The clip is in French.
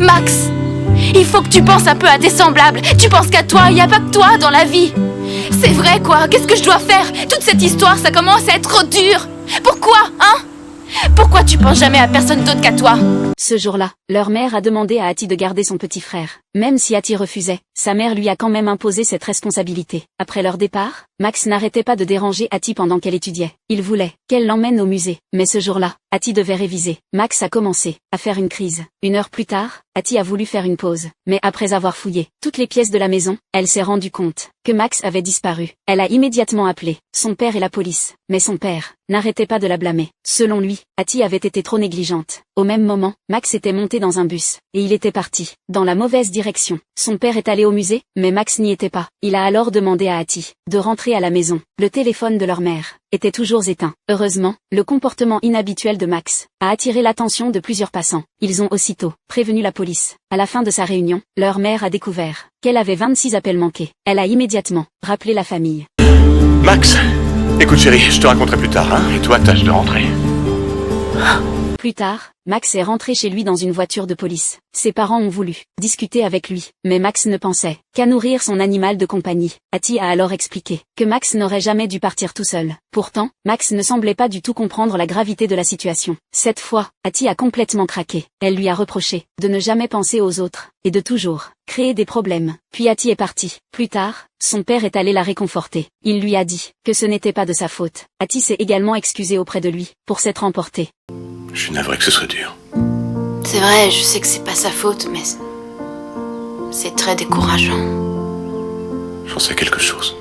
Max, il faut que tu penses un peu à tes semblables. Tu penses qu'à toi, il n'y a pas que toi dans la vie. C'est vrai quoi, qu'est-ce que je dois faire? Toute cette histoire, ça commence à être trop dur. Pourquoi, hein? Pourquoi tu penses jamais à personne d'autre qu'à toi? Ce jour-là, leur mère a demandé à Hattie de garder son petit frère. Même si Hattie refusait, sa mère lui a quand même imposé cette responsabilité. Après leur départ, Max n'arrêtait pas de déranger Hattie pendant qu'elle étudiait. Il voulait qu'elle l'emmène au musée. Mais ce jour-là, Hattie devait réviser. Max a commencé à faire une crise. 1 heure plus tard, Hattie a voulu faire une pause. Mais après avoir fouillé toutes les pièces de la maison, elle s'est rendue compte que Max avait disparu. Elle a immédiatement appelé son père et la police. Mais son père n'arrêtait pas de la blâmer. Selon lui, Hattie avait été trop négligente. Au même moment, Max était monté dans un bus, et il était parti dans la mauvaise direction. Son père est allé au musée, mais Max n'y était pas. Il a alors demandé à Hattie de rentrer à la maison. Le téléphone de leur mère était toujours éteint. Heureusement, le comportement inhabituel de Max a attiré l'attention de plusieurs passants. Ils ont aussitôt prévenu la police. À la fin de sa réunion, leur mère a découvert qu'elle avait 26 appels manqués. Elle a immédiatement rappelé la famille. Max, écoute chérie, je te raconterai plus tard, hein, et toi tâche de rentrer. Plus tard, Max est rentré chez lui dans une voiture de police. Ses parents ont voulu discuter avec lui, mais Max ne pensait qu'à nourrir son animal de compagnie. Hattie a alors expliqué que Max n'aurait jamais dû partir tout seul. Pourtant, Max ne semblait pas du tout comprendre la gravité de la situation. Cette fois, Hattie a complètement craqué. Elle lui a reproché de ne jamais penser aux autres, et de toujours créer des problèmes. Puis Hattie est partie. Plus tard, son père est allé la réconforter. Il lui a dit que ce n'était pas de sa faute. Hattie s'est également excusée auprès de lui pour s'être emportée. Je suis navré que ce soit dur. C'est vrai, je sais que c'est pas sa faute, mais c'est très décourageant. J'en sais quelque chose.